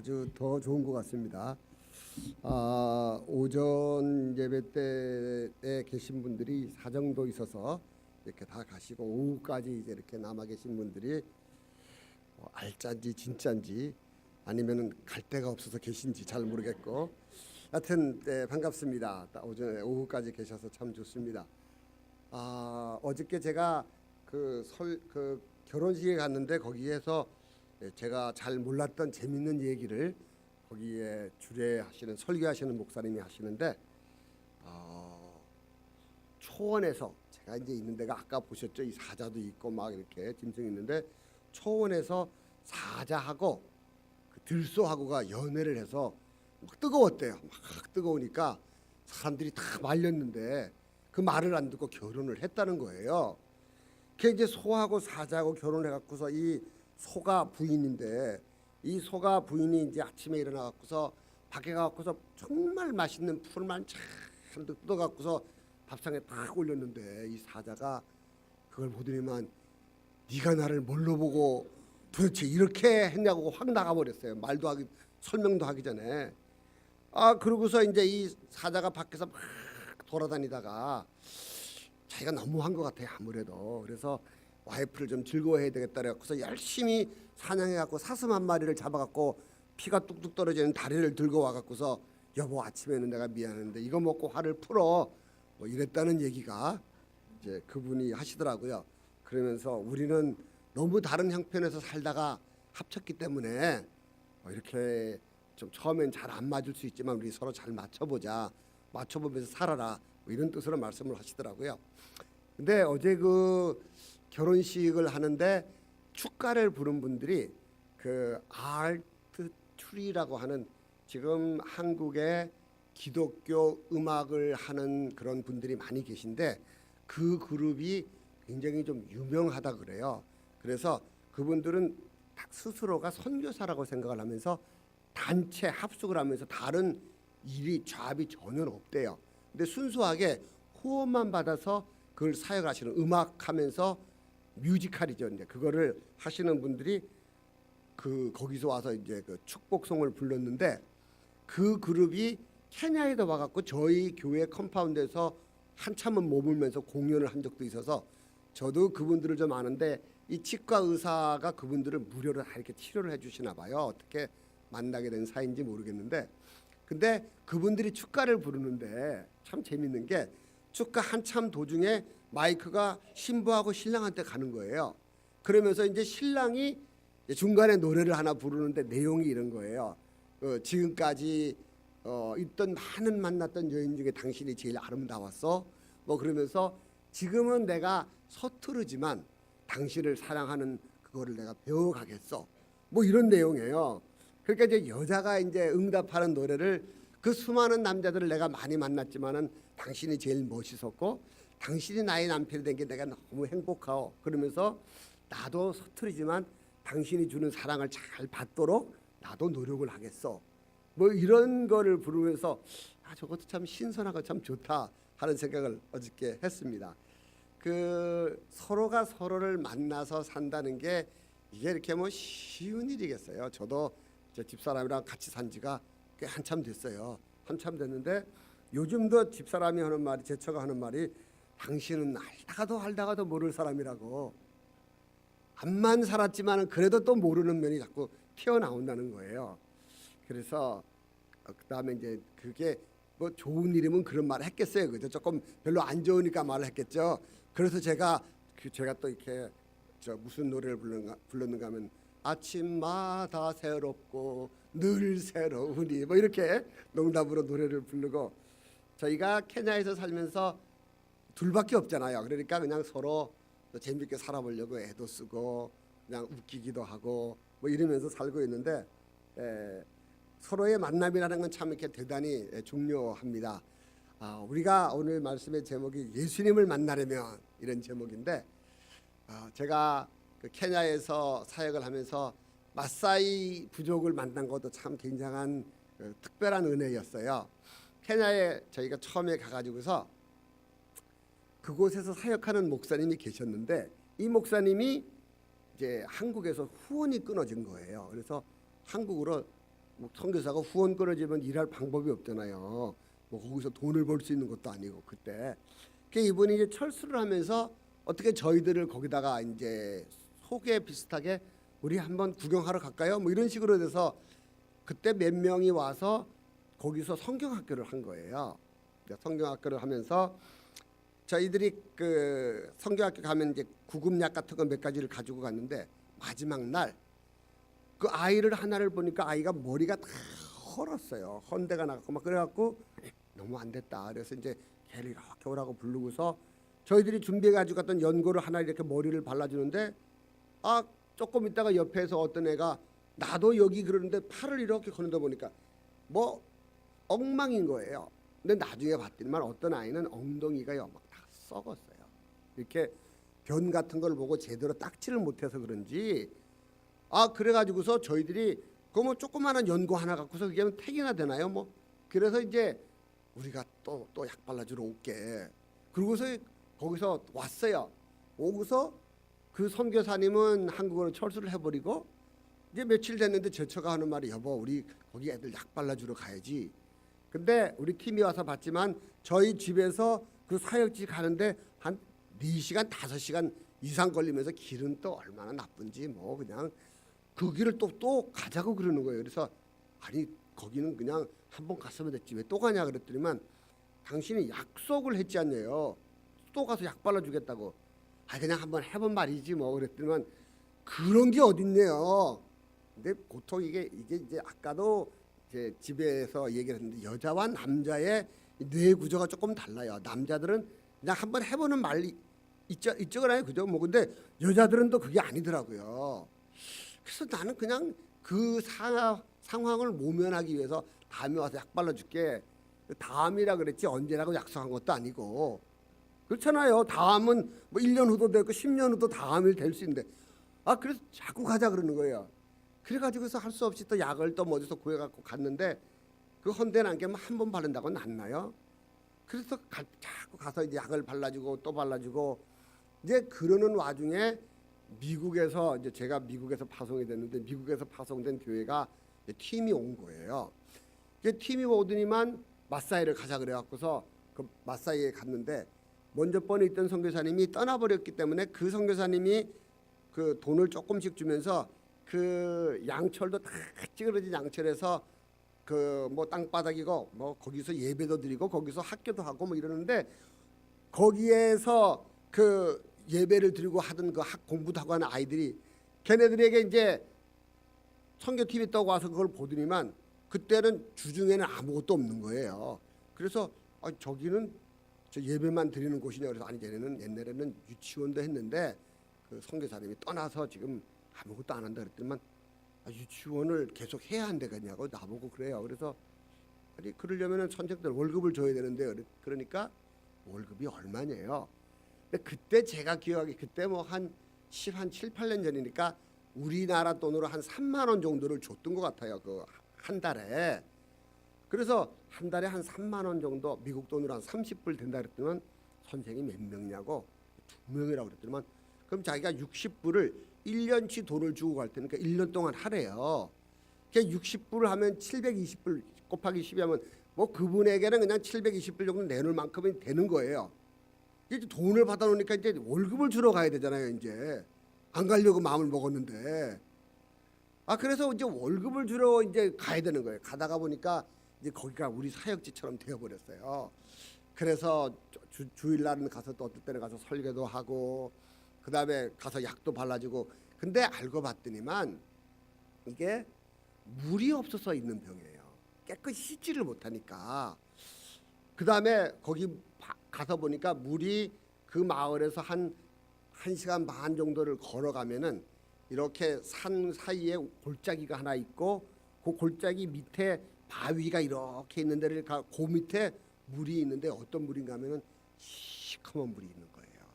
아주 더 좋은 것 같습니다. 오전 예배 때에 계신 분들이 사정도 있어서 이렇게 다 가시고 오후까지 이제 이렇게 남아 계신 분들이 알짠지 진짠지 아니면은 갈 데가 없어서 계신지 잘 모르겠고, 하여튼 반갑습니다. 오전에 오후까지 계셔서 참 좋습니다. 어저께 제가 그 결혼식에 갔는데 거기에서 제가 잘 몰랐던 재밌는 얘기를 거기에 주례하시는 설교하시는 목사님이 하시는데, 초원에서 제가 이제 있는 데가 아까 보셨죠? 이 사자도 있고 막 이렇게 짐승이 있는데, 초원에서 사자하고 그 들소하고가 연애를 해서 막 뜨거웠대요. 막 뜨거우니까 사람들이 다 말렸는데 그 말을 안 듣고 결혼을 했다는 거예요. 그 이제 소하고 사자하고 결혼해 갖고서 이 소가 부인인데, 이 소가 부인이 이제 아침에 일어나 갖고서 밖에 가 갖고서 정말 맛있는 풀만 잔뜩 뜯어 갖고서 밥상에 딱 올렸는데, 이 사자가 그걸 보더니만 네가 나를 뭘로 보고 도대체 이렇게 했냐고 확 나가버렸어요. 말도 하기 설명도 하기 전에. 그러고서 이제 이 사자가 밖에서 막 돌아다니다가 자기가 너무한 것 같아요, 아무래도. 그래서 와이프를 좀 즐거워해야 되겠다 그래서 열심히 사냥해갖고 사슴 한 마리를 잡아갖고 피가 뚝뚝 떨어지는 다리를 들고 와갖고서, 여보 아침에는 내가 미안한데 이거 먹고 화를 풀어, 뭐 이랬다는 얘기가 이제 그분이 하시더라고요. 그러면서 우리는 너무 다른 형편에서 살다가 합쳤기 때문에 이렇게 좀 처음엔 잘 안 맞을 수 있지만 우리 서로 잘 맞춰보자, 맞춰보면서 살아라, 뭐 이런 뜻으로 말씀을 하시더라고요. 근데 어제 그 결혼식을 하는데 축가를 부른 분들이 그 아트 트리라고 하는, 지금 한국의 기독교 음악을 하는 그런 분들이 많이 계신데 그 그룹이 굉장히 좀 유명하다 그래요. 그래서 그분들은 스스로가 선교사라고 생각을 하면서 단체 합숙을 하면서 다른 일이 잡이 전혀 없대요. 근데 순수하게 후원만 받아서 그걸 사역하시는, 음악하면서 뮤지컬이죠. 이제 그거를 하시는 분들이 거기서 와서 이제 그 축복송을 불렀는데, 그 그룹이 케냐에도 와갖고 저희 교회 컴파운드에서 한참은 머물면서 공연을 한 적도 있어서 저도 그분들을 좀 아는데, 이 치과 의사가 그분들을 무료로 다 이렇게 치료를 해주시나 봐요. 어떻게 만나게 된 사이인지 모르겠는데, 근데 그분들이 축가를 부르는데 참 재밌는 게, 축가 한참 도중에 마이크가 신부하고 신랑한테 가는 거예요. 그러면서 이제 신랑이 중간에 노래를 하나 부르는데 내용이 이런 거예요. 지금까지 있던 많은 만났던 여인 중에 당신이 제일 아름다웠어, 뭐 그러면서 지금은 내가 서투르지만 당신을 사랑하는 그거를 내가 배워가겠어, 뭐 이런 내용이에요. 그러니까 이제 여자가 이제 응답하는 노래를, 그 수많은 남자들을 내가 많이 만났지만은 당신이 제일 멋있었고 당신이 나의 남편이 된 게 내가 너무 행복하오, 그러면서 나도 서투르지만 당신이 주는 사랑을 잘 받도록 나도 노력을 하겠어, 뭐 이런 거를 부르면서 저것도 참 신선하고 참 좋다 하는 생각을 어저께 했습니다. 서로가 서로를 만나서 산다는 게 이게 이렇게 뭐 쉬운 일이겠어요. 저도 제 집사람이랑 같이 산 지가 꽤 한참 됐어요. 한참 됐는데 요즘도 집사람이 하는 말이, 제 처가 하는 말이, 당신은 알다가도 모를 사람이라고. 암만 살았지만은 그래도 또 모르는 면이 자꾸 튀어나온다는 거예요. 그래서 그다음에 이제 그게 뭐 좋은 일이면 그런 말을 했겠어요. 그죠? 조금 별로 안 좋으니까 말을 했겠죠. 그래서 제가 또 이렇게 무슨 노래를 불렀는가 하면, 아침마다 새롭고 늘 새로우니, 뭐 이렇게 농담으로 노래를 부르고, 저희가 케냐에서 살면서 둘밖에 없잖아요. 그러니까 그냥 서로 재밌게 살아보려고 애도 쓰고 그냥 웃기기도 하고 뭐 이러면서 살고 있는데, 서로의 만남이라는 건 참 이렇게 대단히 중요합니다. 우리가 오늘 말씀의 제목이 예수님을 만나려면, 이런 제목인데, 제가 그 케냐에서 사역을 하면서 마사이 부족을 만난 것도 참 굉장한 특별한 은혜였어요. 케냐에 저희가 처음에 가가지고서 그곳에서 사역하는 목사님이 계셨는데, 이 목사님이 이제 한국에서 후원이 끊어진 거예요. 그래서 한국으로 뭐 선교사가 후원 끊어지면 일할 방법이 없잖아요. 뭐 거기서 돈을 벌 수 있는 것도 아니고 그때. 그 이분이 이제 철수를 하면서 어떻게 저희들을 거기다가 이제 소개 비슷하게 우리 한번 구경하러 갈까요? 뭐 이런 식으로 돼서 그때 몇 명이 와서 거기서 성경학교를 한 거예요. 성경학교를 하면서 저희들이 그 성경학교 가면 이제 구급약 같은 거 몇 가지를 가지고 갔는데 마지막 날 그 아이를 하나를 보니까 아이가 머리가 다 헐었어요. 헌데가 나갖고 막 그래갖고 너무 안 됐다. 그래서 이제 걔를 이렇게 오라고 부르고서 저희들이 준비해 가지고 갔던 연고를 하나 이렇게 머리를 발라주는데 아 조금 있다가 옆에서 어떤 애가 나도 여기 그러는데 팔을 이렇게 거는다 보니까 뭐 엉망인 거예요. 근데 나중에 봤더니만 어떤 아이는 엉덩이가요 막 다 썩었어요. 이렇게 변 같은 걸 보고 제대로 닦지를 못해서 그런지 아 그래가지고서 저희들이 그 뭐 조그마한 연고 하나 갖고서 그게 하면 택이나 되나요? 뭐 그래서 이제 우리가 또 약 발라주러 올게. 그러고서 거기서 왔어요. 오고서 그 선교사님은 한국어로 철수를 해버리고 이제 며칠 됐는데 저처가 하는 말이 여보 우리 거기 애들 약 발라주러 가야지. 근데 우리 팀이 와서 봤지만 저희 집에서 그 사역지 가는데 한 4시간 5시간 이상 걸리면서 길은 또 얼마나 나쁜지 뭐 그냥 그 길을 또 가자고 그러는 거예요. 그래서 아니 거기는 그냥 한번 갔으면 됐지 왜 또 가냐 그랬더니만 당신이 약속을 했지 않냐요. 또 가서 약 발라주겠다고. 아 그냥 한번 해본 말이지 뭐 그랬더니만 그런 게 어딨네요. 근데 보통 이게 이제 아까도 제 집에서 얘기를 했는데 여자와 남자의 뇌 구조가 조금 달라요. 남자들은 그냥 한번 해보는 말이 있잖아요, 그죠? 뭐 근데 여자들은 또 그게 아니더라고요. 그래서 나는 그냥 그 상황을 모면하기 위해서 다음에 와서 약 발라줄게. 다음이라 그랬지 언제라고 약속한 것도 아니고 그렇잖아요. 다음은 뭐 1년 후도 되고 10년 후도 다음일 될 수 있는데 아 그래서 자꾸 가자 그러는 거예요. 그래가지고서 할 수 없이 또 약을 또 어디서 구해갖고 갔는데 그 헌데 난 게 한 번 바른다고 낫나요? 그래서 자꾸 가서 이제 약을 발라주고 또 발라주고 이제 그러는 와중에 미국에서 이제 제가 미국에서 파송이 됐는데 미국에서 파송된 교회가 팀이 온 거예요. 이제 팀이 오더니만 마사이를 가자 그래갖고서 그 마사이에 갔는데 먼저 번에 있던 선교사님이 떠나버렸기 때문에 그 선교사님이 그 돈을 조금씩 주면서 그 양철도 다 찌그러진 양철에서 그 뭐 땅바닥이고 뭐 거기서 예배도 드리고 거기서 학교도 하고 뭐 이러는데 거기에서 그 예배를 드리고 하던 그 학 공부도 하고 하는 아이들이 걔네들에게 이제 선교팀이 떠고 와서 그걸 보더니만 그때는 주중에는 아무것도 없는 거예요. 그래서 저기는 저 예배만 드리는 곳이냐 그래서 아니 얘네는 옛날에는 유치원도 했는데 그 선교사님이 떠나서 지금 아무것도 안 한다 그랬더니만 유치원을 계속 해야 한다겠냐고 나보고 그래요. 그래서 아니 그러려면은 선생들 월급을 줘야 되는데 그러니까 월급이 얼마냐요. 근데 그때 제가 기억하기 그때 뭐 한 7, 8년 전이니까 우리나라 돈으로 한 3만 원 정도를 줬던 것 같아요. 그 한 달에. 그래서 한 달에 한 3만 원 정도 미국 돈으로 한 30불 된다 그랬더니 선생이 몇 명이냐고 2명이라고 그랬더니만 그럼 자기가 60불을 1년치 돈을 주고 갈 테니까 1년 동안 하래요. 그러니까 60불을 하면 720불 곱하기 10이 하면 뭐 그분에게는 그냥 720불 정도 내놓을 만큼이 되는 거예요. 이제 돈을 받아놓으니까 이제 월급을 주러 가야 되잖아요. 이제 안 가려고 마음을 먹었는데 그래서 이제 월급을 주러 이제 가야 되는 거예요. 가다가 보니까 이제 거기가 우리 사역지처럼 되어버렸어요. 그래서 주일날은 가서 또 어떨 때는 가서 설교도 하고 그 다음에 가서 약도 발라주고 근데 알고 봤더니만 이게 물이 없어서 있는 병이에요. 깨끗이 씻지를 못하니까. 그 다음에 거기 가서 보니까 물이 그 마을에서 한 1시간 반 정도를 걸어가면은 이렇게 산 사이에 골짜기가 하나 있고 그 골짜기 밑에 바위가 이렇게 있는 데를 그 밑에 물이 있는데 어떤 물인가 하면은 시커먼 물이 있는 거예요.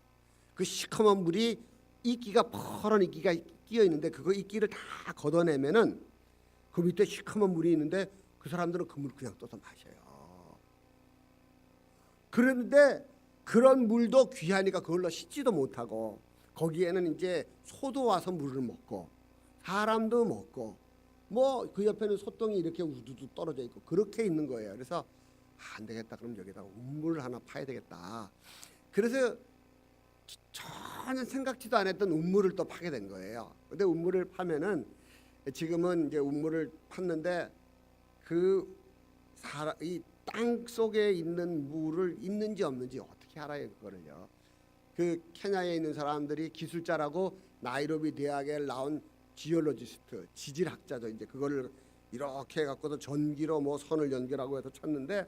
그 시커먼 물이 이끼가 퍼런 이끼가 끼어 있는데 그거 이끼를 다 걷어내면은 그 밑에 시커먼 물이 있는데 그 사람들은 그 물 그냥 떠서 마셔요. 그런데 그런 물도 귀하니까 그걸로 씻지도 못하고 거기에는 이제 소도 와서 물을 먹고 사람도 먹고 뭐 그 옆에는 소똥이 이렇게 우두두 떨어져 있고 그렇게 있는 거예요. 그래서 안 되겠다. 그럼 여기다가 우물을 하나 파야 되겠다. 그래서 전혀 생각지도 않았던 우물을 또 파게 된 거예요. 근데 우물을 파면은 지금은 이제 우물을 팠는데 이 땅 속에 있는 물을 있는지 없는지 어떻게 알아요 그거를요. 그 케냐에 있는 사람들이 기술자라고 나이로비 대학에 나온 지올로지스트 지질학자죠. 이제 그거를 이렇게 해갖고도 전기로 뭐 선을 연결하고 해서 찾는데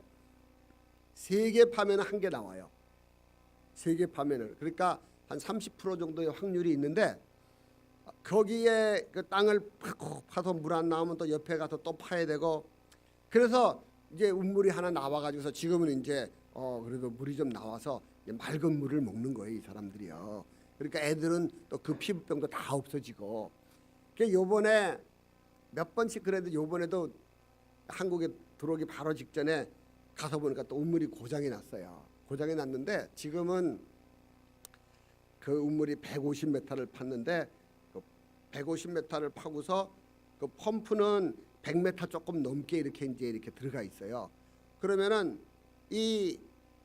세 개 파면 한 개 나와요. 세 개 파면은 그러니까 한 30% 정도의 확률이 있는데 거기에 그 땅을 파서 물 안 나오면 또 옆에 가서 또 파야 되고 그래서 이제 우물이 하나 나와가지고서 지금은 이제 그래도 물이 좀 나와서 맑은 물을 먹는 거예요 이 사람들이요. 그러니까 애들은 또 그 피부병도 다 없어지고. 그 요번에 몇 번씩 그래도 요번에도 한국에 들어오기 바로 직전에 가서 보니까 또 우물이 고장이 났어요. 고장이 났는데 지금은 그 우물이 150m를 팠는데 그 150m를 파고서 그 펌프는 100m 조금 넘게 이렇게 들어가 있어요. 그러면은 이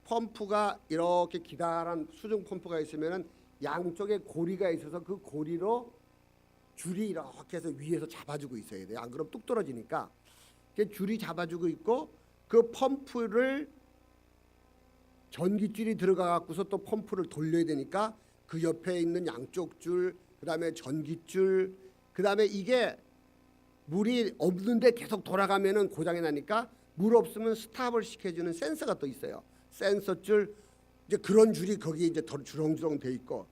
펌프가 이렇게 기다란 수중 펌프가 있으면은 양쪽에 고리가 있어서 그 고리로 줄이 이렇게 해서 위에서 잡아주고 있어야 돼요. 안 그러면 뚝 떨어지니까. 줄이 잡아주고 있고 그 펌프를 전기줄이 들어가 갖고서 또 펌프를 돌려야 되니까 그 옆에 있는 양쪽 줄, 그다음에 전기줄, 그다음에 이게 물이 없는데 계속 돌아가면은 고장이 나니까 물 없으면 스탑을 시켜주는 센서가 또 있어요. 센서 줄, 이제 그런 줄이 거기에 이제 더 주렁주렁 돼 있고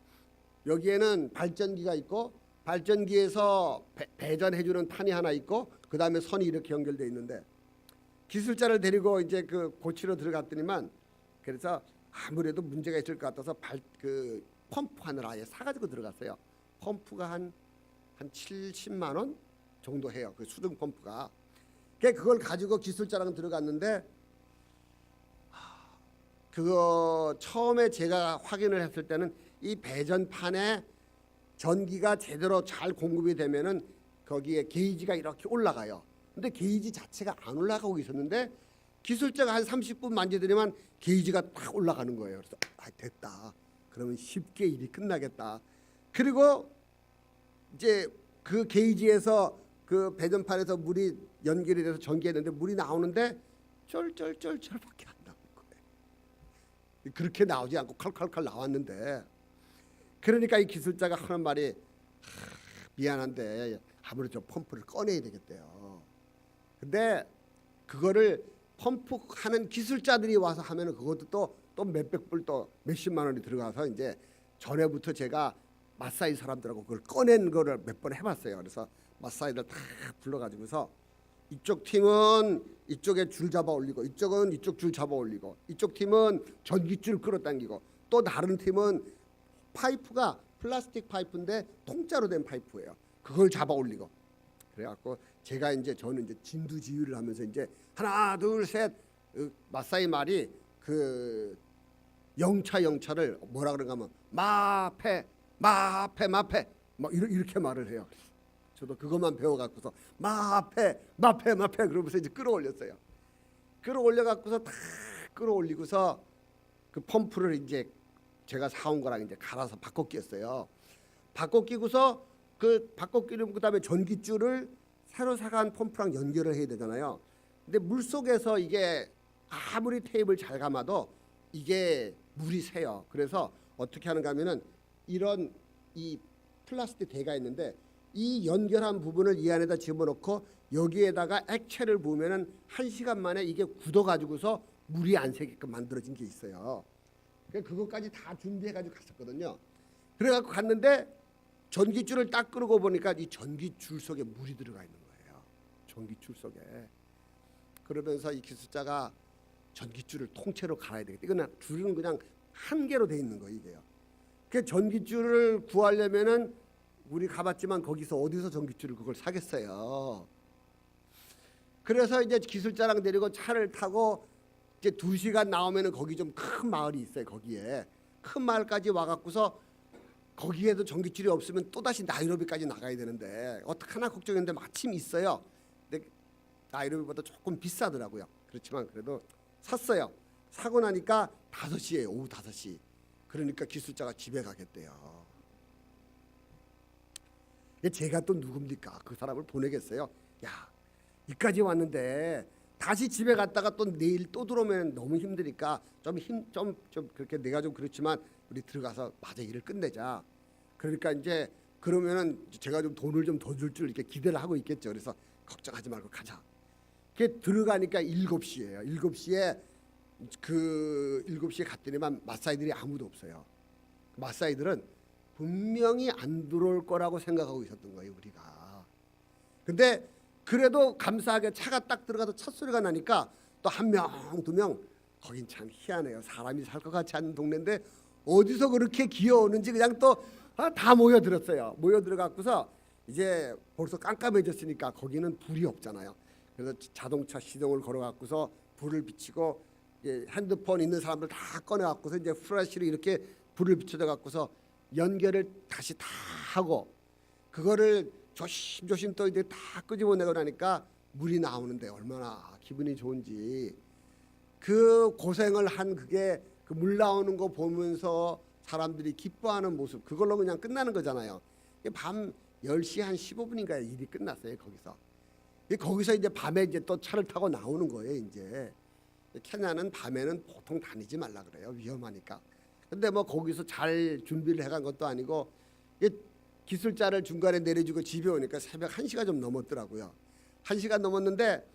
여기에는 발전기가 있고 발전기에서 배전해주는 판이 하나 있고 그 다음에 선이 이렇게 연결돼 있는데 기술자를 데리고 이제 그 고치러 들어갔더니만 그래서 아무래도 문제가 있을 것 같아서 그 펌프 하나를 아예 사가지고 들어갔어요. 펌프가 한 70만 원 정도 해요. 그 수중 펌프가. 그걸 가지고 기술자랑 들어갔는데 그거 처음에 제가 확인을 했을 때는 이 배전판에 전기가 제대로 잘 공급이 되면은 거기에 게이지가 이렇게 올라가요. 근데 게이지 자체가 안 올라가고 있었는데 기술자가 한 30분 만지더니만 게이지가 딱 올라가는 거예요. 그래서 됐다. 그러면 쉽게 일이 끝나겠다. 그리고 이제 그 게이지에서 그 배전판에서 물이 연결이 돼서 전기했는데 물이 나오는데 쩔쩔쩔쩔밖에 안 나오는 거예요. 그렇게 나오지 않고 칼칼칼 나왔는데 그러니까 이 기술자가 하는 말이 미안한데 아무래도 펌프를 꺼내야 되겠대요. 근데 그거를 펌프하는 기술자들이 와서 하면은 그것도 또 몇백 불 또 몇십만 원이 들어가서 이제 전에부터 제가 마사이 사람들하고 그걸 꺼낸 거를 몇 번 해봤어요. 그래서 마사이를 다 불러가지고서 이쪽 팀은 이쪽에 줄 잡아 올리고 이쪽은 이쪽 줄 잡아 올리고 이쪽 팀은 전기줄 끌어당기고 또 다른 팀은 파이프가 플라스틱 파이프인데 통짜로 된 파이프예요. 그걸 잡아 올리고 그래갖고 저는 이제 진두지휘를 하면서 이제 하나 둘 셋 마사이 말이 그 영차를 뭐라 그런가 하면 마패 막 이렇게 말을 해요. 저도 그것만 배워갖고서 마패 그러면서 이제 끌어올렸어요. 끌어올려갖고서 다 끌어올리고서 그 펌프를 이제 제가 사온 거랑 이제 갈아서 바꿔 끼웠어요. 바꿔 끼고서 그 바꿔 끼는 그다음에 전기줄을 새로 사간 펌프랑 연결을 해야 되잖아요. 근데 물 속에서 이게 아무리 테이프를 잘 감아도 이게 물이 새요. 그래서 어떻게 하는가 하면은 이런 이 플라스틱 대가 있는데 이 연결한 부분을 이 안에다 집어넣고 여기에다가 액체를 부으면은 1시간 만에 이게 굳어가지고서 물이 안 새게끔 만들어진 게 있어요. 그것까지 다 준비해가지고 갔었거든요. 그래갖고 갔는데 전기줄을 딱 끌고 보니까 이 전기줄 속에 물이 들어가 있는 거예요. 전기줄 속에. 그러면서 이 기술자가 전기줄을 통째로 갈아야 되겠다. 이거는 줄은 그냥 한 개로 돼 있는 거예요, 이게요. 그 전기줄을 구하려면은 우리 가봤지만 거기서 어디서 전기줄을 그걸 사겠어요. 그래서 이제 기술자랑 데리고 차를 타고 이제 2시간 나오면은 거기 좀 큰 마을이 있어요. 거기에 큰 마을까지 와갖고서 거기에도 전기줄이 없으면 또 다시 나이로비까지 나가야 되는데 어떡하나 걱정했는데 마침 있어요. 나이로비보다 조금 비싸더라고요. 그렇지만 그래도 샀어요. 사고 나니까 5시에 오후 5시. 그러니까 기술자가 집에 가겠대요. 제가 또 누굽니까? 그 사람을 보내겠어요. 야, 이까지 왔는데 다시 집에 갔다가 또 내일 또 들어오면 너무 힘드니까 좀 그렇게 내가 좀 그렇지만 우리 들어가서 마저 일을 끝내자. 그러니까 이제 그러면은 제가 좀 돈을 좀 더 줄 줄 이렇게 기대를 하고 있겠죠. 그래서 걱정하지 말고 가자. 그게 들어가니까 7시예요. 7시에 그 7시에 갔더니만 마사이들이 아무도 없어요. 마사이들은 분명히 안 들어올 거라고 생각하고 있었던 거예요, 우리가. 근데 그래도 감사하게 차가 딱 들어가서 첫 소리가 나니까 또 한 명, 두 명, 거긴 참 희한해요. 사람이 살 것 같지 않은 동네인데 어디서 그렇게 기어오는지 그냥 또 다 모여들었어요. 모여들어갖고서 이제 벌써 깜깜해졌으니까 거기는 불이 없잖아요. 그래서 자동차 시동을 걸어갖고서 불을 비치고 핸드폰 있는 사람들 다 꺼내갖고서 이제 플래시로 이렇게 불을 비춰져갖고서 연결을 다시 다 하고 그거를 조심조심 또 이제 다 끄집어내고 나니까 물이 나오는데 얼마나 기분이 좋은지 그 고생을 한 그게 그 물 나오는 거 보면서 사람들이 기뻐하는 모습 그걸로 그냥 끝나는 거잖아요. 밤 10시 한 15분인가에 일이 끝났어요. 거기서 이제 밤에 이제 또 차를 타고 나오는 거예요. 이제 케냐는 밤에는 보통 다니지 말라 그래요. 위험하니까. 근데 뭐 거기서 잘 준비를 해간 것도 아니고 기술자를 중간에 내려주고 집에 오니까 새벽 1시가 좀 넘었더라고요. 1시가 넘었는데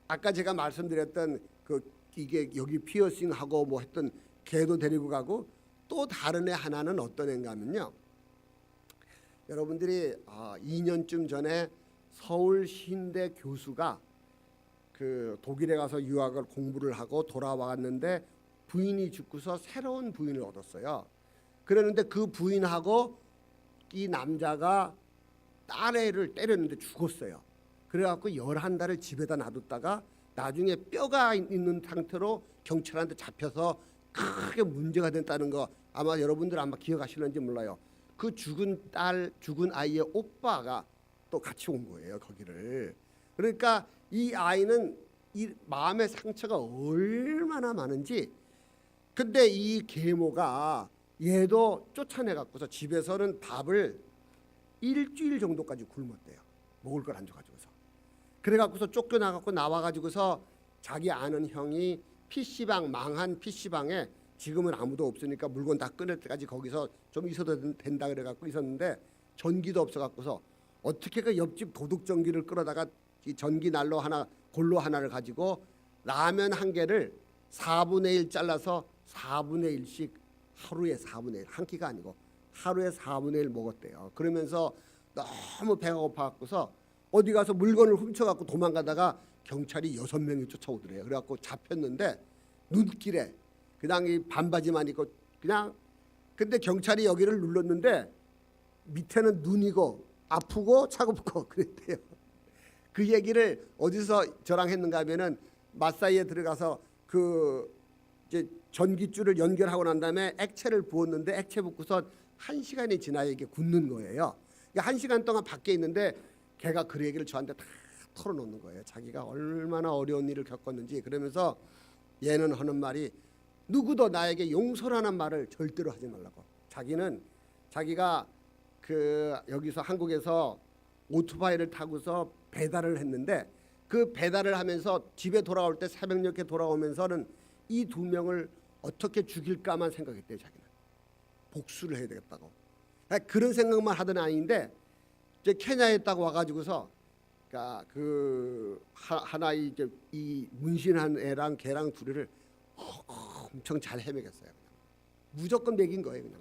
아까 제가 말씀드렸던 이게 여기 피어싱하고 뭐 했던 개도 데리고 가고 또 다른 애 하나는 어떤 애인가 하면요. 여러분들이 2년쯤 전에 서울 신대 교수가 그 독일에 가서 유학을 공부를 하고 돌아왔는데 부인이 죽고서 새로운 부인을 얻었어요. 그랬는데 그 부인하고 이 남자가 딸애를 때렸는데 죽었어요. 그래갖고 11달을 집에다 놔뒀다가 나중에 뼈가 있는 상태로 경찰한테 잡혀서 크게 문제가 됐다는 거 아마 여러분들 아마 기억하실는지 몰라요. 그 죽은 아이의 오빠가 또 같이 온 거예요. 거기를. 그러니까 이 아이는 이 마음의 상처가 얼마나 많은지 근데 이 계모가 얘도 쫓아내갖고서 집에서는 밥을 일주일 정도까지 굶었대요. 먹을 걸 안 줘가지고서. 그래갖고서 쫓겨나갖고 나와가지고서 자기 아는 형이 PC방 망한 PC방에 지금은 아무도 없으니까 물건 다 끊을 때까지 거기서 좀 있어도 된다 그래갖고 있었는데 전기도 없어갖고서 어떻게 그 옆집 도둑 전기를 끌어다가 이 전기 난로 하나 골로 하나를 가지고 라면 한 개를 4분의 1 잘라서 4분의 1씩 하루에 4분의 1 한 끼가 아니고 하루에 4분의 1 먹었대요. 그러면서 너무 배가 고파갖고서 어디 가서 물건을 훔쳐갖고 도망가다가 경찰이 6명이 쫓아오더래요. 그래갖고 잡혔는데 눈길에 그냥 이 반바지만 입고 그냥 근데 경찰이 여기를 눌렀는데 밑에는 눈이고 아프고 차갑고 그랬대요. 그 얘기를 어디서 저랑 했는가 하면은 마사이에 들어가서 그 이제 전기줄을 연결하고 난 다음에 액체를 부었는데 액체 붓고서 1시간이 지나야 이게 굳는 거예요. 1시간 동안 밖에 있는데 걔가 그 얘기를 저한테 다 털어놓는 거예요. 자기가 얼마나 어려운 일을 겪었는지. 그러면서 얘는 하는 말이 누구도 나에게 용서라는 말을 절대로 하지 말라고. 자기가 그 여기서 한국에서 오토바이를 타고서 배달을 했는데 그 배달을 하면서 집에 돌아올 때 새벽녘에 돌아오면서는 이 2명을 어떻게 죽일까만 생각했대요. 자기는 복수를 해야 되겠다고 그런 생각만 하던 아이인데 이제 케냐에 딱 와가지고서 그러니까 그 하나 이제 이 문신한 애랑 걔랑 둘이를 엄청 잘 헤매겼어요. 그냥. 무조건 먹인 거예요. 그냥.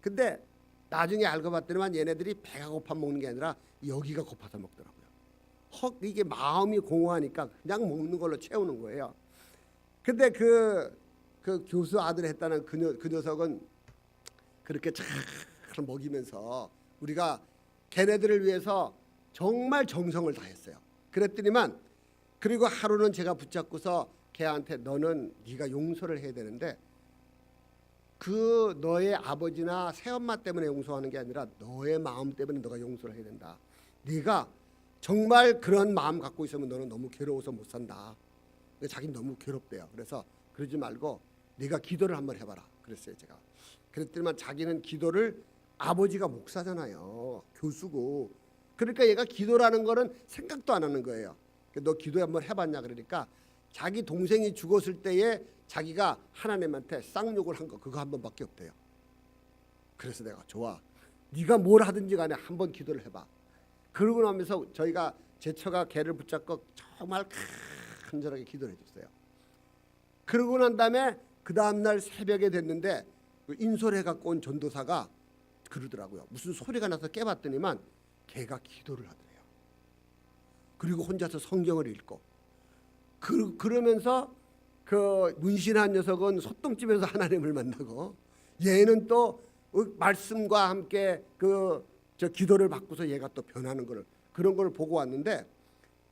근데 나중에 알고 봤더니만 얘네들이 배가 고파 먹는 게 아니라 여기가 고파서 먹더라고요. 이게 마음이 공허하니까 그냥 먹는 걸로 채우는 거예요. 근데 그 교수 아들 했다는 그 녀석은 그렇게 잘 먹이면서 우리가 걔네들을 위해서 정말 정성을 다했어요. 그랬더니만 그리고 하루는 제가 붙잡고서 걔한테 너는 네가 용서를 해야 되는데 그 너의 아버지나 새엄마 때문에 용서하는 게 아니라 너의 마음 때문에 너가 용서를 해야 된다. 네가 정말 그런 마음 갖고 있으면 너는 너무 괴로워서 못 산다. 자기는 너무 괴롭대요. 그래서 그러지 말고 네가 기도를 한번 해봐라 그랬어요. 제가 그랬더니만 자기는 기도를, 아버지가 목사잖아요, 교수고, 그러니까 얘가 기도라는 거는 생각도 안 하는 거예요. 너 기도 한번 해봤냐 그러니까 자기 동생이 죽었을 때에 자기가 하나님한테 쌍욕을 한 거 그거 한 번밖에 없대요. 그래서 내가 좋아, 네가 뭘 하든지 간에 한번 기도를 해봐. 그러고 나면서 저희가 제처가 걔를 붙잡고 정말 간절하게 기도를 해줬어요. 그러고 난 다음에 그 다음날 새벽에 됐는데 인솔해 갖고 온 전도사가 그러더라고요. 무슨 소리가 나서 깨봤더니만 걔가 기도를 하더래요. 그리고 혼자서 성경을 읽고 그러면서 그 문신한 녀석은 소똥집에서 하나님을 만나고 얘는 또 말씀과 함께 저 기도를 받고서 얘가 또 변하는 거를, 그런 걸 보고 왔는데,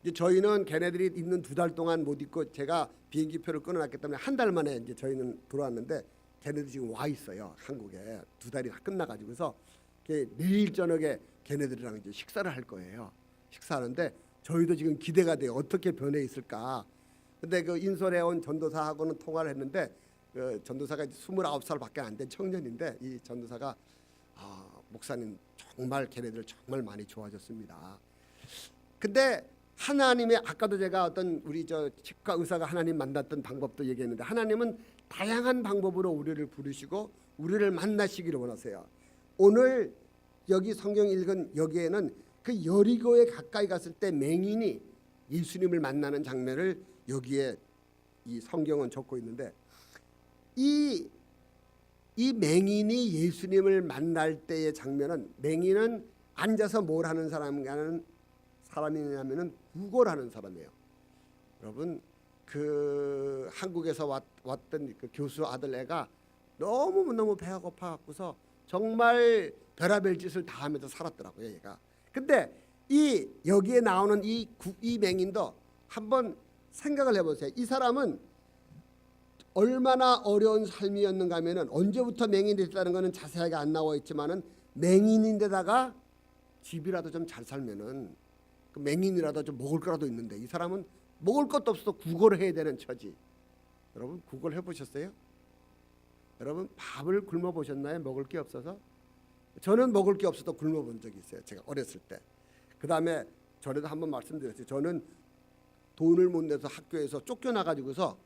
이제 저희는 걔네들이 있는 2달 동안 못 있고 제가 비행기표를 끊어놨기 때문에 한 달 만에 이제 저희는 들어왔는데 걔네들 지금 와 있어요. 한국에 2달이 다 끝나가지고. 그래서 내일 저녁에 걔네들이랑 이제 식사를 할 거예요. 식사하는데 저희도 지금 기대가 돼요. 어떻게 변해 있을까. 근데 그 인솔해 온 전도사하고는 통화를 했는데 그 전도사가 29살밖에 안 된 청년인데 이 전도사가 목사님 정말 걔네들 정말 많이 좋아졌습니다. 근데 하나님의, 아까도 제가 어떤 우리 저 치과 의사가 하나님 만났던 방법도 얘기했는데, 하나님은 다양한 방법으로 우리를 부르시고 우리를 만나시기를 원하세요. 오늘 여기 성경 읽은 여기에는 그 여리고에 가까이 갔을 때 맹인이 예수님을 만나는 장면을 여기에 이 성경은 적고 있는데, 이 맹인이 예수님을 만날 때의 장면은, 맹인은 앉아서 뭘 하는 사람이냐면은 구걸하는 사람이에요. 여러분 그 한국에서 왔던 그 교수 아들 애가 너무 배가 고파 갖고서 정말 별의별 짓을 다 하면서 살았더라고요, 얘가. 근데 이 여기에 나오는 이 맹인도 한번 생각을 해보세요. 이 사람은 얼마나 어려운 삶이었는가 하면은, 언제부터 맹인이 됐다는 거는 자세하게 안 나와 있지만은 맹인인데다가 집이라도 좀 잘 살면은 그 맹인이라도 좀 먹을 거라도 있는데 이 사람은 먹을 것도 없어서 구걸을 해야 되는 처지. 여러분 구걸 해보셨어요? 여러분 밥을 굶어 보셨나요? 먹을 게 없어서? 저는 먹을 게 없어서 굶어 본 적이 있어요, 제가 어렸을 때. 그 다음에 전에도 한번 말씀드렸어요. 저는 돈을 못 내서 학교에서 쫓겨나가지고서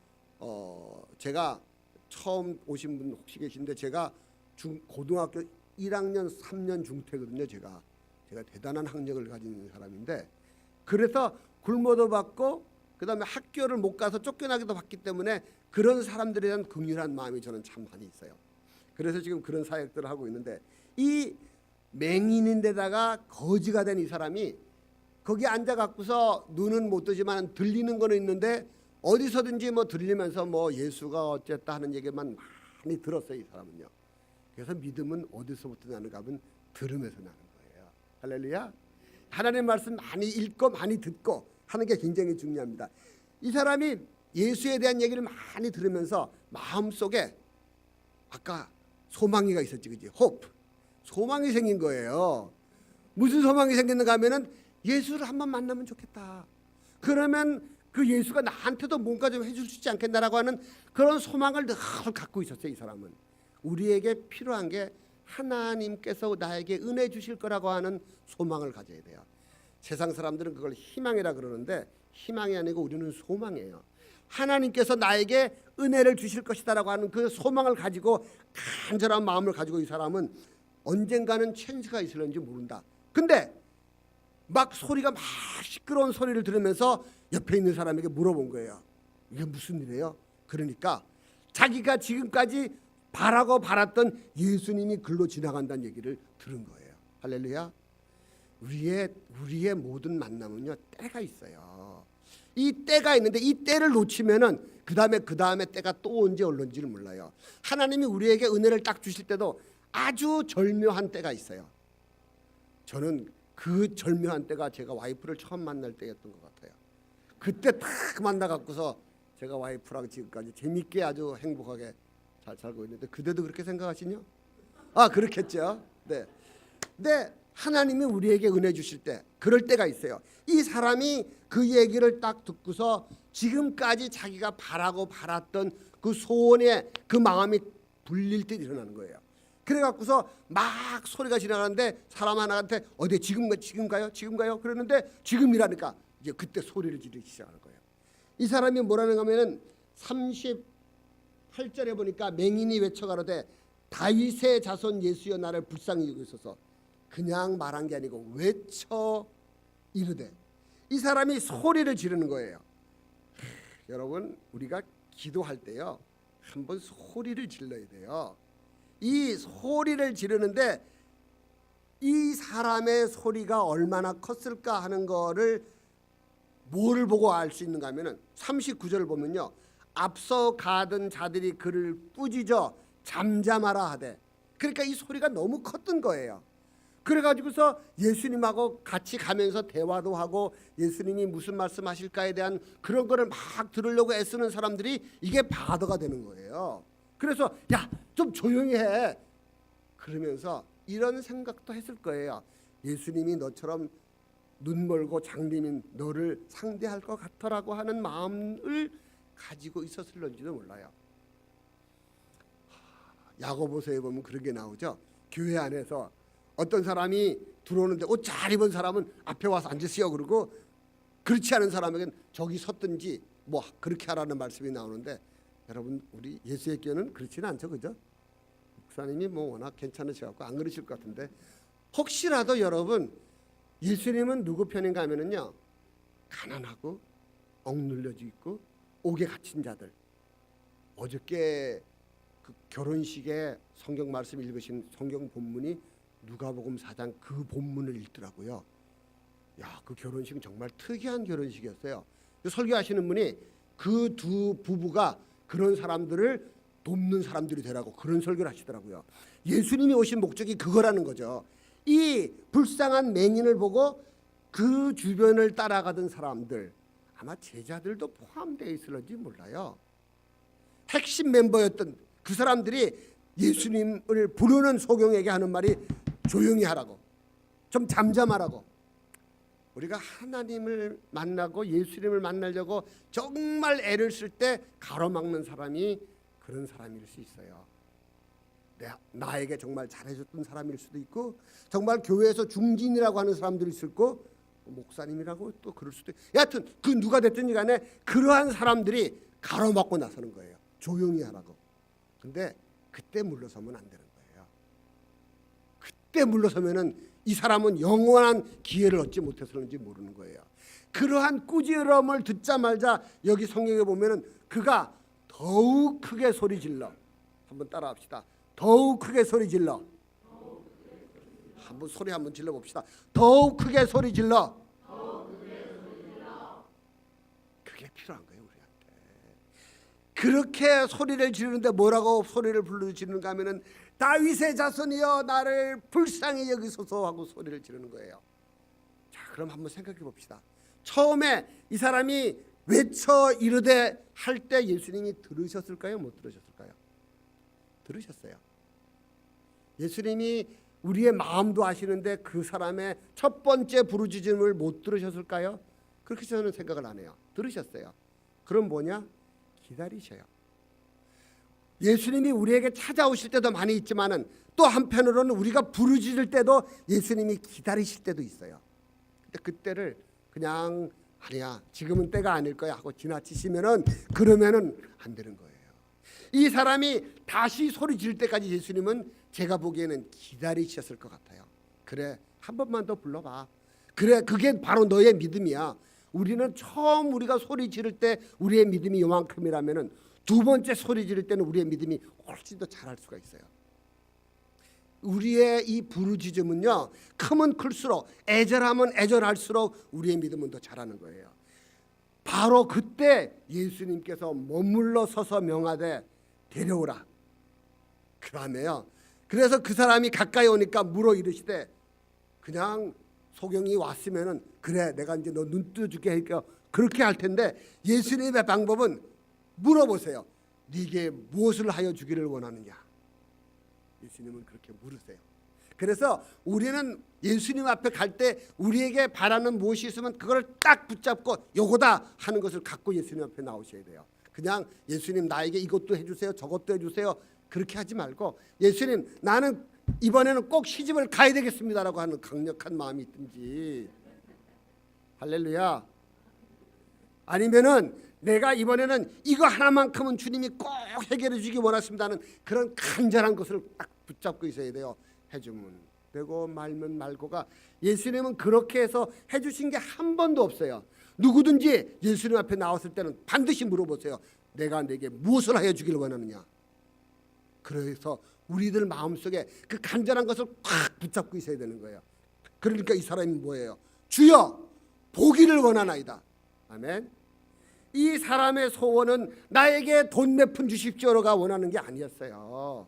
제가 처음 오신 분 혹시 계신데 제가 고등학교 1학년 3년 중퇴거든요. 제가 대단한 학력을 가진 사람인데, 그래서 굶어도 받고 그다음에 학교를 못 가서 쫓겨나기도 받기 때문에 그런 사람들에 대한 긍휼한 마음이 저는 참 많이 있어요. 그래서 지금 그런 사역들을 하고 있는데, 이 맹인인데다가 거지가 된 이 사람이 거기 앉아 갖고서 눈은 못 뜨지만 들리는 거는 있는데 어디서든지 뭐 들리면서 뭐 예수가 어쨌다 하는 얘기만 많이 들었어요, 이 사람은요. 그래서 믿음은 어디서부터 나는가 하면 들으면서 나는 거예요. 할렐루야. 하나님 말씀 많이 읽고 많이 듣고 하는 게 굉장히 중요합니다. 이 사람이 예수에 대한 얘기를 많이 들으면서 마음속에 아까 소망이가 있었지, 그지? 호프, 소망이 생긴 거예요. 무슨 소망이 생겼는가 하면은 예수를 한번 만나면 좋겠다. 그러면 그 예수가 나한테도 뭔가 좀 해줄 수 있지 않겠나라고 하는 그런 소망을 늘 갖고 있었어요. 이 사람은 우리에게 필요한 게 하나님께서 나에게 은혜 주실 거라고 하는 소망을 가져야 돼요. 세상 사람들은 그걸 희망이라 그러는데 희망이 아니고 우리는 소망이에요. 하나님께서 나에게 은혜를 주실 것이다라고 하는 그 소망을 가지고 간절한 마음을 가지고 이 사람은 언젠가는 찬스가 있을는지 모른다. 근데 막 소리가 막 시끄러운 소리를 들으면서 옆에 있는 사람에게 물어본 거예요. 이게 무슨 일이에요? 그러니까 자기가 지금까지 바라고 바랐던 예수님이 글로 지나간다는 얘기를 들은 거예요. 할렐루야. 우리의 모든 만남은요 때가 있어요. 이 때가 있는데 이 때를 놓치면은 그 다음에 때가 또 언제 올는지를 몰라요. 하나님이 우리에게 은혜를 딱 주실 때도 아주 절묘한 때가 있어요. 저는 그 절묘한 때가 제가 와이프를 처음 만날 때였던 것 같아요. 그때 딱 만나 갖고서 제가 와이프랑 지금까지 재밌게 아주 행복하게 잘 살고 있는데, 그대도 그렇게 생각하시냐? 아, 그렇겠죠. 네. 근데 하나님이 우리에게 은혜 주실 때 그럴 때가 있어요. 이 사람이 그 얘기를 딱 듣고서 지금까지 자기가 바라고 바랐던 그 소원의 그 마음이 불릴 때 일어나는 거예요. 그래갖고서 막 소리가 지나가는데 사람 하나한테 어디 지금 가요? 그러는데 지금이라니까 이제 그때 소리를 지르기 시작하는 거예요. 이 사람이 뭐라는 가면은 38절에 보니까 맹인이 외쳐가로되 다윗의 자손 예수여 나를 불쌍히 여기소서. 그냥 말한 게 아니고 외쳐 이르되, 이 사람이 소리를 지르는 거예요. 여러분, 우리가 기도할 때요 한번 소리를 질러야 돼요. 이 소리를 지르는데 이 사람의 소리가 얼마나 컸을까 하는 거를 뭐를 보고 알 수 있는가 하면은 39절을 보면요, 앞서 가던 자들이 그를 꾸짖어 잠잠하라 하되, 그러니까 이 소리가 너무 컸던 거예요. 그래가지고서 예수님하고 같이 가면서 대화도 하고 예수님이 무슨 말씀하실까에 대한 그런 거를 막 들으려고 애쓰는 사람들이 이게 바더가 되는 거예요. 그래서 야, 좀 조용히 해 그러면서 이런 생각도 했을 거예요. 예수님이 너처럼 눈 멀고 장님인 너를 상대할 것 같더라고 하는 마음을 가지고 있었을런지도 몰라요. 야고보서에 보면 그런 게 나오죠. 교회 안에서 어떤 사람이 들어오는데 옷 잘 입은 사람은 앞에 와서 앉으세요 그러고, 그렇지 않은 사람에겐 저기 섰든지 뭐 그렇게 하라는 말씀이 나오는데, 여러분 우리 예수의 교회는 그렇지는 않죠, 그죠? 목사님이 뭐 워낙 괜찮으셔갖고 안 그러실 것 같은데, 혹시라도 여러분 예수님은 누구 편인가 하면은요, 가난하고 억눌려져 있고 옥에 갇힌 자들. 어저께 그 결혼식에 성경 말씀 읽으신 성경 본문이 누가복음 4장 그 본문을 읽더라고요. 야, 그 결혼식은 정말 특이한 결혼식이었어요. 설교하시는 분이 그 두 부부가 그런 사람들을 돕는 사람들이 되라고 그런 설교를 하시더라고요. 예수님이 오신 목적이 그거라는 거죠. 이 불쌍한 맹인을 보고 그 주변을 따라가던 사람들, 아마 제자들도 포함되어 있을지 몰라요. 핵심 멤버였던 그 사람들이 예수님을 부르는 소경에게 하는 말이 조용히 하라고, 좀 잠잠하라고. 우리가 하나님을 만나고 예수님을 만나려고 정말 애를 쓸 때 가로막는 사람이 그런 사람일 수 있어요. 나에게 정말 잘해줬던 사람일 수도 있고, 정말 교회에서 중진이라고 하는 사람들이 있을 거, 목사님이라고 또 그럴 수도 있고, 여하튼 그 누가 됐든지 간에 그러한 사람들이 가로막고 나서는 거예요. 조용히 하라고. 근데 그때 물러서면 안 되는 거예요. 그때 물러서면은 이 사람은 영원한 기회를 얻지 못해서 그런지 모르는 거예요. 그러한 꾸지람을 듣자마자 여기 성경에 보면은 그가 더욱 크게 소리 질러. 한번 따라합시다. 더욱 크게 소리 질러. 한번 소리 한번 질러 봅시다. 더욱 크게 소리 질러. 그게 필요한 거예요, 우리한테. 그렇게 소리를 지르는데 뭐라고 소리를 부르짖는가 하면은 다윗의 자손이여 나를 불쌍히 여기소서 하고 소리를 지르는 거예요. 자, 그럼 한번 생각해 봅시다. 처음에 이 사람이 외쳐 이르되 할 때 예수님이 들으셨을까요? 못 들으셨을까요? 들으셨어요. 예수님이 우리의 마음도 아시는데 그 사람의 첫 번째 부르짖음을 못 들으셨을까요? 그렇게 저는 생각을 안 해요. 들으셨어요. 그럼 뭐냐? 기다리셔요. 예수님이 우리에게 찾아오실 때도 많이 있지만은 또 한편으로는 우리가 부르짖을 때도 예수님이 기다리실 때도 있어요. 근데 그때를 그냥 아니야, 지금은 때가 아닐 거야 하고 지나치시면은 그러면은 안 되는 거예요. 이 사람이 다시 소리 지를 때까지 예수님은 제가 보기에는 기다리셨을 것 같아요. 그래, 한 번만 더 불러봐. 그래, 그게 바로 너의 믿음이야. 우리는 처음 우리가 소리 지를 때 우리의 믿음이 요만큼이라면은 두 번째 소리 지를 때는 우리의 믿음이 훨씬 더 잘할 수가 있어요. 우리의 이 부르짖음은요, 크면 클수록, 애절하면 애절할수록 우리의 믿음은 더 잘하는 거예요. 바로 그때 예수님께서 머물러 서서 명하되 데려오라. 그 다음에요, 그래서 그 사람이 가까이 오니까 물어 이르시되, 그냥 소경이 왔으면은 그래, 내가 이제 너 눈 뜨줄게 하니까 그렇게 할 텐데, 예수님의 방법은 물어보세요. 네게 무엇을 하여 주기를 원하느냐? 예수님은 그렇게 물으세요. 그래서 우리는 예수님 앞에 갈 때 우리에게 바라는 무엇이 있으면 그걸 딱 붙잡고 요거다 하는 것을 갖고 예수님 앞에 나오셔야 돼요. 그냥 예수님 나에게 이것도 해주세요, 저것도 해주세요, 그렇게 하지 말고 예수님 나는 이번에는 꼭 시집을 가야 되겠습니다라고 하는 강력한 마음이 있든지, 할렐루야. 아니면은 내가 이번에는 이거 하나만큼은 주님이 꼭 해결해 주기 원하십니다는 그런 간절한 것을 딱 붙잡고 있어야 돼요. 해주면 되고 말면 말고가, 예수님은 그렇게 해서 해주신 게 한 번도 없어요. 누구든지 예수님 앞에 나왔을 때는 반드시 물어보세요. 내가 내게 무엇을 하여 주기를 원하느냐. 그래서 우리들 마음속에 그 간절한 것을 꽉 붙잡고 있어야 되는 거예요. 그러니까 이 사람이 뭐예요? 주여 보기를 원하나이다. 아멘. 이 사람의 소원은 나에게 돈 몇 푼 주십시오가 원하는 게 아니었어요.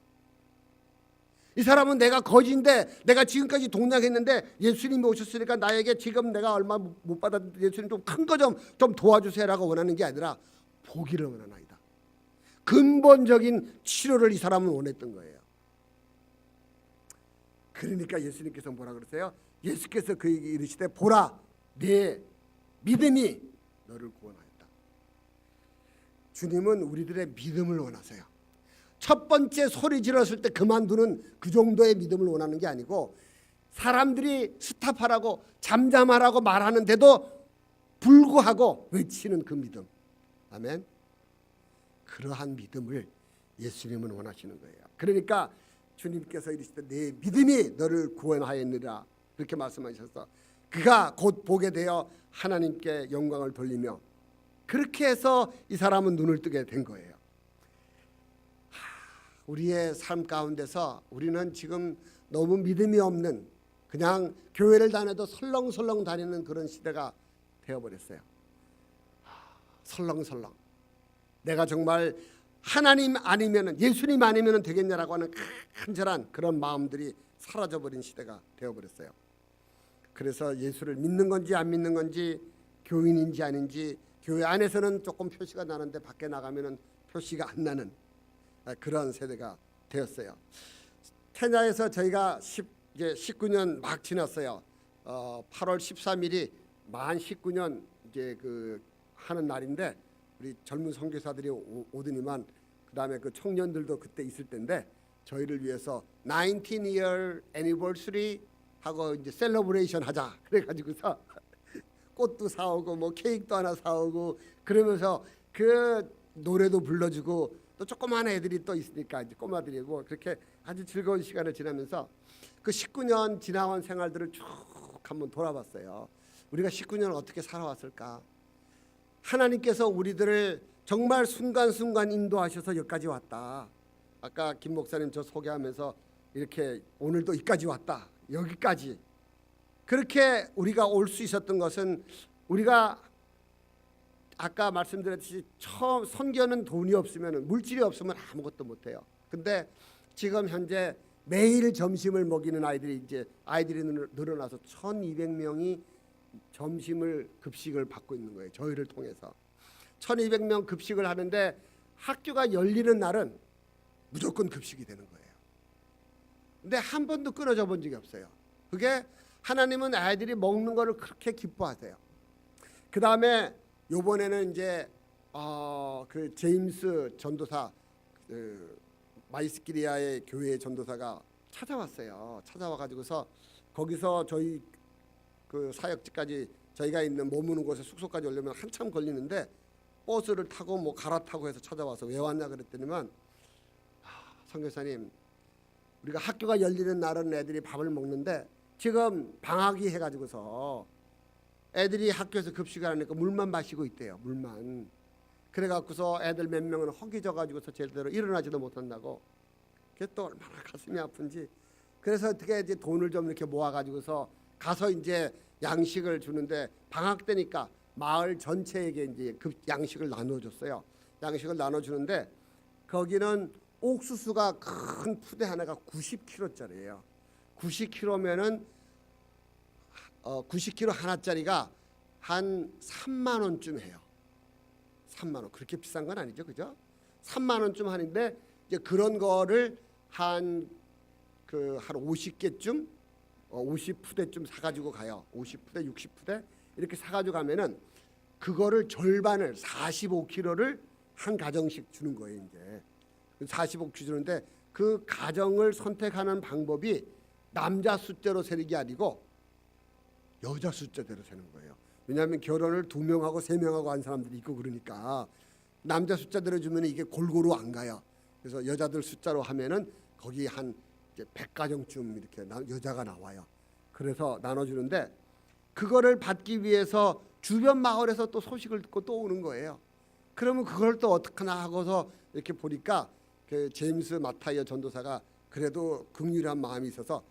이 사람은 내가 거지인데 내가 지금까지 동락했는데 예수님이 오셨으니까 나에게 지금 내가 얼마 못 받았는데 예수님 좀 큰 거 좀 도와주세요라고 원하는 게 아니라 보기를 원하나이다. 근본적인 치료를 이 사람은 원했던 거예요. 그러니까 예수님께서 뭐라 그러세요? 예수께서 그에게 이르시되 보라 내 믿음이 너를 구원하였다. 주님은 우리들의 믿음을 원하세요. 첫 번째 소리 질렀을 때 그만두는 그 정도의 믿음을 원하는 게 아니고, 사람들이 스탑하라고 잠잠하라고 말하는데도 불구하고 외치는 그 믿음. 아멘. 그러한 믿음을 예수님은 원하시는 거예요. 그러니까 주님께서 이르시되 내 믿음이 너를 구원하였느라 그렇게 말씀하셔서 그가 곧 보게 되어 하나님께 영광을 돌리며, 그렇게 해서 이 사람은 눈을 뜨게 된 거예요. 우리의 삶 가운데서 우리는 지금 너무 믿음이 없는, 그냥 교회를 다녀도 설렁설렁 다니는 그런 시대가 되어버렸어요. 설렁설렁. 내가 정말 하나님 아니면은, 예수님 아니면은 되겠냐라고 하는 간절한 그런 마음들이 사라져버린 시대가 되어버렸어요. 그래서 예수를 믿는 건지 안 믿는 건지, 교인인지 아닌지, 교회 안에서는 조금 표시가 나는데 밖에 나가면은 표시가 안 나는 그런 세대가 되었어요. 케냐에서 저희가 이제 19년 막 지났어요. 8월 13일이 만 19년 이제 그 하는 날인데, 우리 젊은 선교사들이 오더니만, 그다음에 그 청년들도 그때 있을 때인데 저희를 위해서 19year anniversary 하고 이제 셀러브레이션 하자 그래가지고서 꽃도 사오고 뭐 케이크도 하나 사오고 그러면서 그 노래도 불러주고, 또 조그마한 애들이 또 있으니까 이제 꼬마들이 뭐 그렇게 아주 즐거운 시간을 지나면서 그 19년 지나온 생활들을 쭉 한번 돌아봤어요. 우리가 19년을 어떻게 살아왔을까? 하나님께서 우리들을 정말 순간순간 인도하셔서 여기까지 왔다. 아까 김 목사님 저 소개하면서 이렇게 오늘도 여기까지 왔다. 여기까지. 그렇게 우리가 올 수 있었던 것은, 우리가 아까 말씀드렸듯이 처음 선교는 돈이 없으면, 물질이 없으면 아무것도 못해요. 근데 지금 현재 매일 점심을 먹이는 아이들이 늘어나서 1200명이 점심을 급식을 받고 있는 거예요. 저희를 통해서 1200명 급식을 하는데, 학교가 열리는 날은 무조건 급식이 되는 거예요. 근데 한 번도 끊어져 본 적이 없어요. 그게 하나님은 아이들이 먹는 거를 그렇게 기뻐하세요. 그 다음에 요번에는 이제 그 제임스 전도사, 마이스키리아의 교회 전도사가 찾아왔어요. 찾아와 가지고서 거기서 저희 그 사역지까지, 저희가 있는 머무는 곳에 숙소까지 오려면 한참 걸리는데 버스를 타고 뭐 갈아타고 해서 찾아와서 왜 왔냐 그랬더니만, 선교사님, 우리가 학교가 열리는 날은 애들이 밥을 먹는데 지금 방학이 해가지고서 애들이 학교에서 급식을 하니까 물만 마시고 있대요. 물만. 그래갖고서 애들 몇 명은 허기져가지고서 제대로 일어나지도 못한다고. 그게 또 얼마나 가슴이 아픈지. 그래서 어떻게 이제 돈을 좀 이렇게 모아가지고서 가서 이제 양식을 주는데, 방학 때니까 마을 전체에게 이제 양식을 나눠줬어요. 양식을 나눠주는데 거기는 옥수수가 큰 푸대 하나가 90kg짜리예요. 90kg면은 90kg 하나짜리가 한 3만 원쯤 해요. 3만 원. 그렇게 비싼 건 아니죠, 그죠? 3만 원쯤 하는데 이제 그런 거를 한 한 50개쯤 50푸대쯤 사가지고 가요. 50푸대, 60푸대 이렇게 사가지고 가면은 그거를 절반을 45kg를 한 가정씩 주는 거예요. 이제 45kg 주는데 그 가정을 선택하는 방법이 남자 숫자로 세는 게 아니고 여자 숫자대로 세는 거예요. 왜냐하면 결혼을 2명하고 3명하고 한 사람들이 있고 그러니까 남자 숫자대로 주면 이게 골고루 안 가요. 그래서 여자들 숫자로 하면은 거기 한 이제 100가정쯤 이렇게 여자가 나와요. 그래서 나눠주는데 그거를 받기 위해서 주변 마을에서 또 소식을 듣고 또 오는 거예요. 그러면 그걸 또 어떡하나 하고서 이렇게 보니까 그 제임스 마타이어 전도사가 그래도 긍휼한 마음이 있어서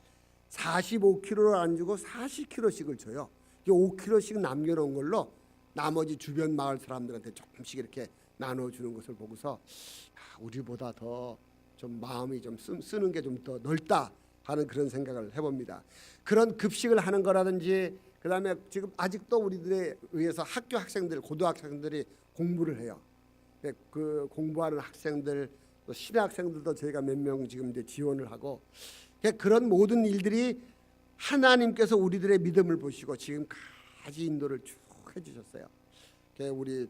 45kg를 안 주고 40kg씩을 줘요. 5kg씩 남겨놓은 걸로 나머지 주변 마을 사람들한테 조금씩 이렇게 나눠주는 것을 보고서 우리보다 더 좀 마음이 좀 쓰는 게 좀 더 넓다 하는 그런 생각을 해봅니다. 그런 급식을 하는 거라든지 그다음에 지금 아직도 우리들에 의해서 학교 학생들, 고등학생들이 공부를 해요. 그 공부하는 학생들, 또 신의 학생들도 저희가 몇 명 지금 이제 지원을 하고 그런 모든 일들이 하나님께서 우리들의 믿음을 보시고 지금까지 인도를 쭉 해주셨어요. 우리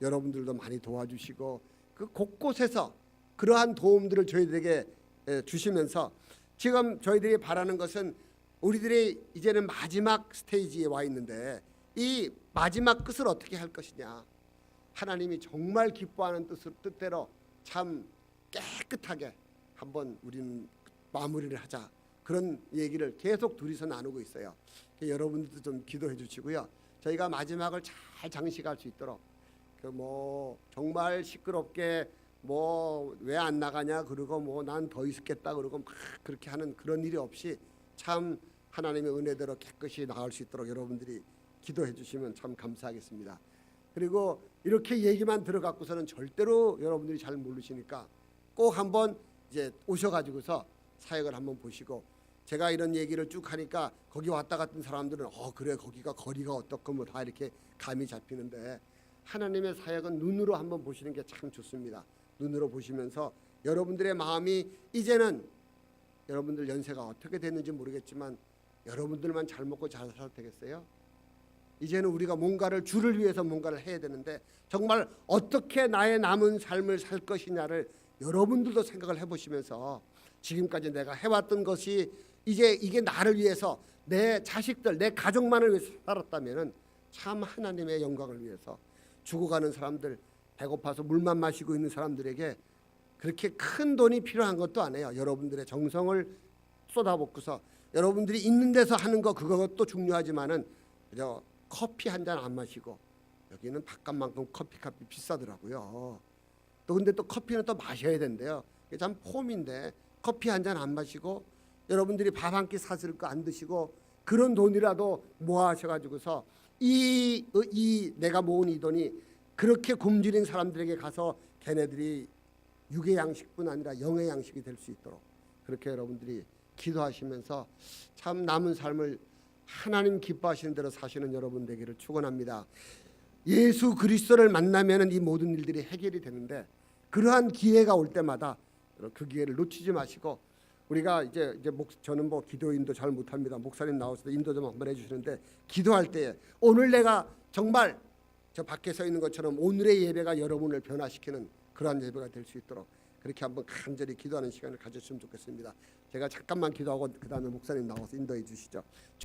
여러분들도 많이 도와주시고 그 곳곳에서 그러한 도움들을 저희들에게 주시면서 지금 저희들이 바라는 것은 우리들이 이제는 마지막 스테이지에 와 있는데 이 마지막 끝을 어떻게 할 것이냐. 하나님이 정말 기뻐하는 뜻대로 참 깨끗하게 한번 우리는 마무리를 하자. 그런 얘기를 계속 둘이서 나누고 있어요. 여러분들도 좀 기도해 주시고요. 저희가 마지막을 잘 장식할 수 있도록 정말 시끄럽게 왜 안 나가냐 그러고 난 더 있겠다 그러고 막 그렇게 하는 그런 일이 없이 참 하나님의 은혜대로 깨끗이 나갈 수 있도록 여러분들이 기도해 주시면 참 감사하겠습니다. 그리고 이렇게 얘기만 들어갖고서는 절대로 여러분들이 잘 모르시니까 꼭 한번 이제 오셔가지고서 사역을 한번 보시고 제가 이런 얘기를 쭉 하니까 거기 왔다 갔던 사람들은 그래 거기가 거리가 어떻고 다 이렇게 감이 잡히는데 하나님의 사역은 눈으로 한번 보시는 게 참 좋습니다. 눈으로 보시면서 여러분들의 마음이 이제는 여러분들 연세가 어떻게 됐는지 모르겠지만 여러분들만 잘 먹고 잘 살아도 되겠어요? 이제는 우리가 뭔가를 주를 위해서 뭔가를 해야 되는데 정말 어떻게 나의 남은 삶을 살 것이냐를 여러분들도 생각을 해보시면서 지금까지 내가 해왔던 것이 이제 이게 나를 위해서 내 자식들 내 가족만을 위해서 살았다면 참 하나님의 영광을 위해서 죽어가는 사람들 배고파서 물만 마시고 있는 사람들에게 그렇게 큰 돈이 필요한 것도 아니에요. 여러분들의 정성을 쏟아붓고서 여러분들이 있는 데서 하는 거 그것도 중요하지만은 그저 커피 한 잔 안 마시고 여기는 바깥만큼 커피값이 비싸더라고요. 또 근데 또 커피는 또 마셔야 된대요. 이게 참 폼인데 커피 한 잔 안 마시고 여러분들이 밥 한 끼 사실 거 안 드시고 그런 돈이라도 모아셔가지고서 이 내가 모은 이 돈이 그렇게 굶주린 사람들에게 가서 걔네들이 육의 양식뿐 아니라 영의 양식이 될 수 있도록 그렇게 여러분들이 기도하시면서 참 남은 삶을 하나님 기뻐하시는 대로 사시는 여러분 되기를 축원합니다. 예수 그리스도를 만나면 이 모든 일들이 해결이 되는데 그러한 기회가 올 때마다 그 기회를 놓치지 마시고 우리가 이제 저는 기도인도 잘 못합니다. 목사님 나오셔서 인도 좀 한번 해주시는데 기도할 때에 오늘 내가 정말 저 밖에 서 있는 것처럼 오늘의 예배가 여러분을 변화시키는 그러한 예배가 될 수 있도록 그렇게 한번 간절히 기도하는 시간을 가졌으면 좋겠습니다. 제가 잠깐만 기도하고 그 다음에 목사님 나와서 인도해 주시죠.